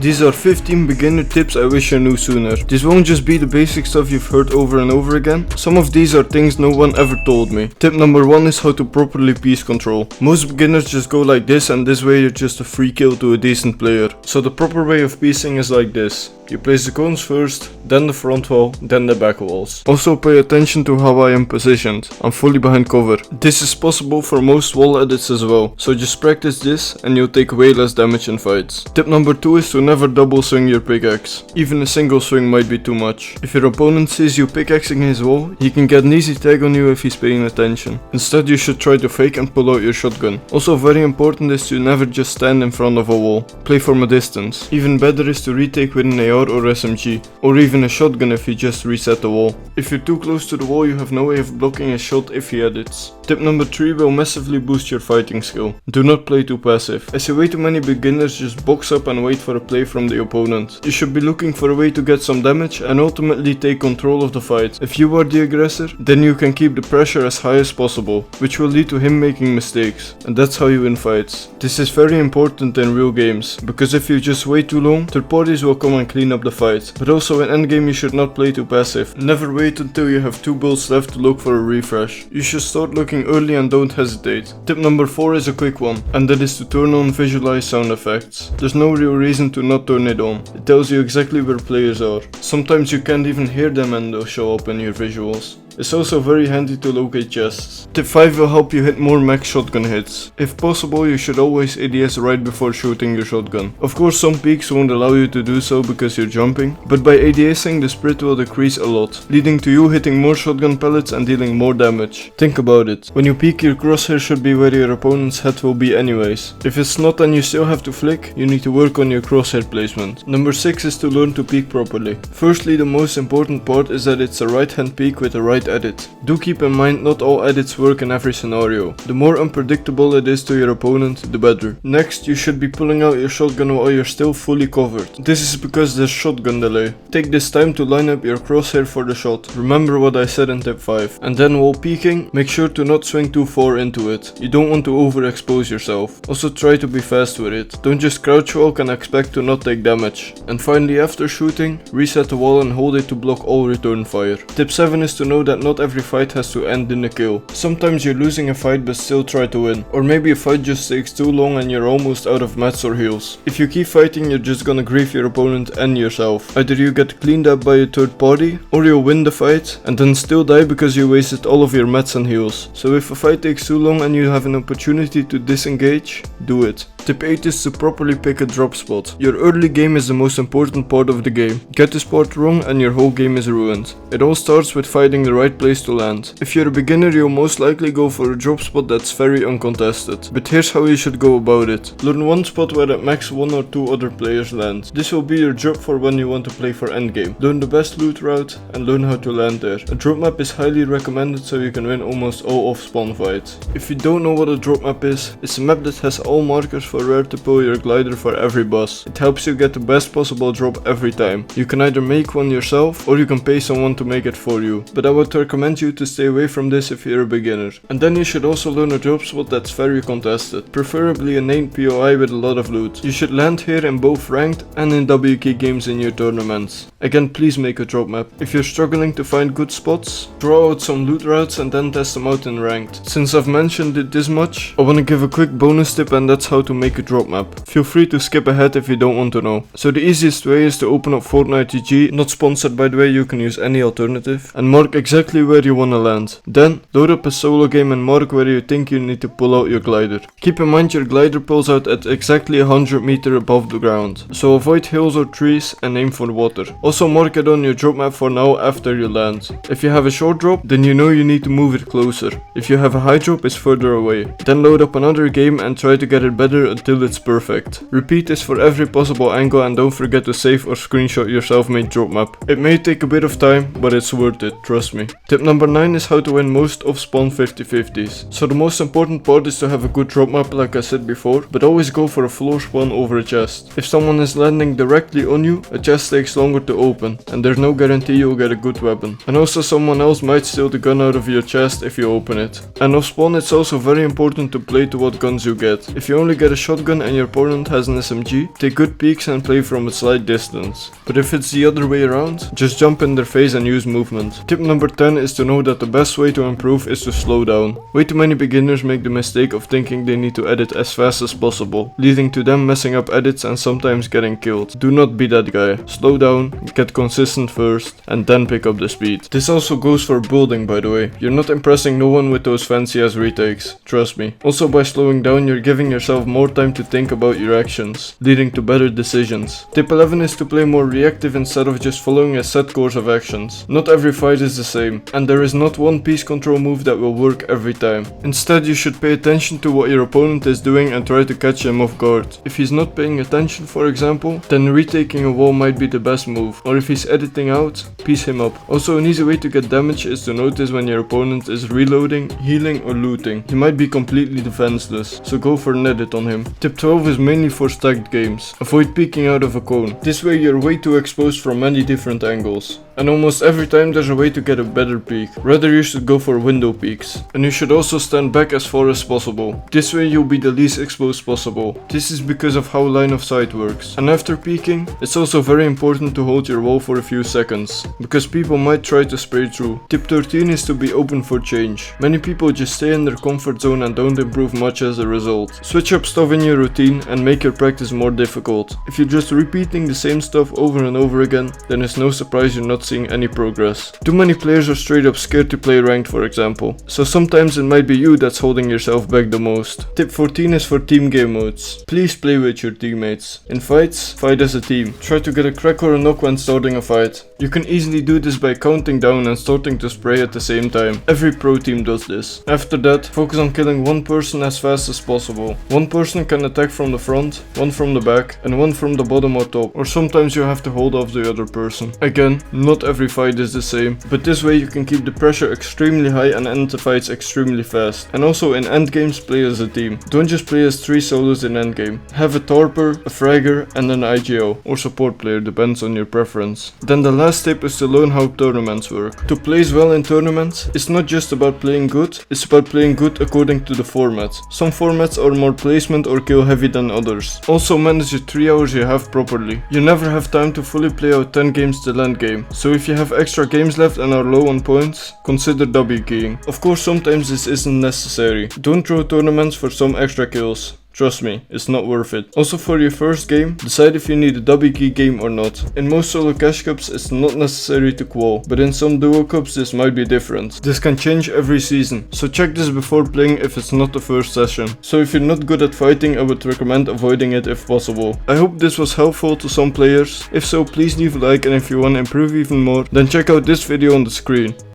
These are 15 beginner tips I wish I knew sooner. This won't just be the basic stuff you've heard over and over again. Some of these are things no one ever told me. Tip number 1 is how to properly piece control. Most beginners just go like this, and this way you're just a free kill to a decent player. So the proper way of piecing is like this. You place the cones first, then the front wall, then the back walls. Also pay attention to how I am positioned. I'm fully behind cover. This is possible for most wall edits as well, so just practice this and you'll take way less damage in fights. Tip number 2 is to never double swing your pickaxe. Even a single swing might be too much. If your opponent sees you pickaxing his wall, he can get an easy tag on you if he's paying attention. Instead you should try to fake and pull out your shotgun. Also very important is to never just stand in front of a wall. Play from a distance. Even better is to retake with an AR or SMG, or even a shotgun if you just reset the wall. If you're too close to the wall, you have no way of blocking a shot if he edits. Tip number 3 will massively boost your fighting skill. Do not play too passive. I see way too many beginners just box up and wait for a play from the opponent. You should be looking for a way to get some damage and ultimately take control of the fight. If you are the aggressor, then you can keep the pressure as high as possible, which will lead to him making mistakes, and that's how you win fights. This is very important in real games, because if you just wait too long, third parties will come and clean up the fight. But also in endgame you should not play too passive. Never wait until you have 2 builds left to look for a refresh. You should start looking early and don't hesitate. Tip number 4 is a quick one, and that is to turn on visualize sound effects. There's no real reason to not turn it on. It tells you exactly where players are. Sometimes you can't even hear them and they'll show up in your visuals. It's also very handy to locate chests. Tip 5 will help you hit more max shotgun hits. If possible, you should always ADS right before shooting your shotgun. Of course, some peaks won't allow you to do so because you're jumping, but by ADSing the spread will decrease a lot, leading to you hitting more shotgun pellets and dealing more damage. Think about it. When you peek, your crosshair should be where your opponent's head will be anyways. If it's not and you still have to flick, you need to work on your crosshair placement. Number 6 is to learn to peek properly. Firstly, the most important part is that it's a right hand peek with a right edit. Do keep in mind not all edits work in every scenario. The more unpredictable it is to your opponent, the better. Next, you should be pulling out your shotgun while you're still fully covered. This is because there's shotgun delay. Take this time to line up your crosshair for the shot. Remember what I said in tip 5. And then while peeking, make sure to not swing too far into it. You don't want to overexpose yourself. Also try to be fast with it. Don't just crouch walk and expect to not take damage. And finally, after shooting, reset the wall and hold it to block all return fire. Tip 7 is to know that not every fight has to end in a kill. Sometimes you're losing a fight but still try to win. Or maybe a fight just takes too long and you're almost out of mats or heals. If you keep fighting, you're just gonna grieve your opponent and yourself. Either you get cleaned up by a third party, or you'll win the fight and then still die because you wasted all of your mats and heals. So if a fight takes too long and you have an opportunity to disengage, do it. Tip 8 is to properly pick a drop spot. Your early game is the most important part of the game. Get this part wrong and your whole game is ruined. It all starts with finding the right place to land. If you're a beginner, you'll most likely go for a drop spot that's very uncontested. But here's how you should go about it. Learn one spot where at max 1 or 2 other players land. This will be your job for when you want to play for endgame. Learn the best loot route and learn how to land there. A drop map is highly recommended so you can win almost all off-spawn fights. If you don't know what a drop map is, it's a map that has all markers for where to pull your glider for every boss. It helps you get the best possible drop every time. You can either make one yourself or you can pay someone to make it for you. But I would recommend you to stay away from this if you're a beginner. And then you should also learn a drop spot that's very contested, preferably a named POI with a lot of loot. You should land here in both ranked and in WK games in your tournaments. Again, please make a drop map. If you're struggling to find good spots, draw out some loot routes and then test them out in ranked. Since I've mentioned it this much, I want to give a quick bonus tip, and that's how to make a drop map. Feel free to skip ahead if you don't want to know. So the easiest way is to open up Fortnite GG, not sponsored by the way, you can use any alternative, and mark exactly where you want to land. Then load up a solo game and mark where you think you need to pull out your glider. Keep in mind your glider pulls out at exactly 100 meters above the ground, so avoid hills or trees and aim for water. Also mark it on your drop map for now after you land. If you have a short drop, then you know you need to move it closer. If you have a high drop, it's further away. Then load up another game and try to get it better until it's perfect. Repeat this for every possible angle and don't forget to save or screenshot your self-made drop map. It may take a bit of time, but it's worth it, trust me. Tip number 9 is how to win most off-spawn 50-50s. So the most important part is to have a good drop map like I said before, but always go for a floor spawn over a chest. If someone is landing directly on you, a chest takes longer to open, and there's no guarantee you'll get a good weapon. And also someone else might steal the gun out of your chest if you open it. And off spawn, it's also very important to play to what guns you get. If you only get a shotgun and your opponent has an SMG, take good peeks and play from a slight distance. But if it's the other way around, just jump in their face and use movement. Tip number 10 is to know that the best way to improve is to slow down. Way too many beginners make the mistake of thinking they need to edit as fast as possible, leading to them messing up edits and sometimes getting killed. Do not be that guy. Slow down, get consistent first, and then pick up the speed. This also goes for building, by the way. You're not impressing no one with those fancy ass retakes, trust me. Also, by slowing down, you're giving yourself more time to think about your actions, leading to better decisions. Tip 11 is to play more reactive instead of just following a set course of actions. Not every fight is the same, and there is not one piece control move that will work every time. Instead, you should pay attention to what your opponent is doing and try to catch him off guard. If he's not paying attention, for example, then retaking a wall might be the best move, or if he's editing out, piece him up. Also, an easy way to get damage is to notice when your opponent is reloading, healing or looting. He might be completely defenseless, so go for an edit on him. Tip 12 is mainly for stacked games. Avoid peeking out of a cone. This way you're way too exposed from many different angles. And almost every time there's a way to get a better peek. Rather, you should go for window peeks. And you should also stand back as far as possible. This way you'll be the least exposed possible. This is because of how line of sight works. And after peeking, it's also very important to hold your wall for a few seconds, because people might try to spray through. Tip 13 is to be open for change. Many people just stay in their comfort zone and don't improve much as a result. Switch up stuff in your routine and make your practice more difficult. If you're just repeating the same stuff over and over again, then it's no surprise you're not seeing any progress. Too many players are straight up scared to play ranked, for example. So sometimes it might be you that's holding yourself back the most. Tip 14 is for team game modes. Please play with your teammates. In fights, fight as a team. Try to get a crack or a knock when starting a fight. You can easily do this by counting down and starting to spray at the same time. Every pro team does this. After that, focus on killing one person as fast as possible. One person can attack from the front, one from the back, and one from the bottom or top. Or sometimes you have to hold off the other person. Again, not every fight is the same, but this way you can keep the pressure extremely high and end the fights extremely fast. And also in endgames, play as a team. Don't just play as 3 solos in endgame. Have a Tarper, a Fragger, and an IGO, or support player, depends on your preference. Then the last tip is to learn how tournaments work. To place well in tournaments, it's not just about playing good, it's about playing good according to the format. Some formats are more placement or kill heavy than others. Also manage the 3 hours you have properly. You never have time to fully play out 10 games till end game, so if you have extra games left and are low on points, consider W keying. Of course, sometimes this isn't necessary. Don't throw tournaments for some extra kills. Trust me, it's not worth it. Also, for your first game, decide if you need a W key game or not. In most solo cash cups, it's not necessary to qual, but in some duo cups this might be different. This can change every season, so check this before playing if it's not the first session. So if you're not good at fighting, I would recommend avoiding it if possible. I hope this was helpful to some players. If so, please leave a like, and if you want to improve even more, then check out this video on the screen.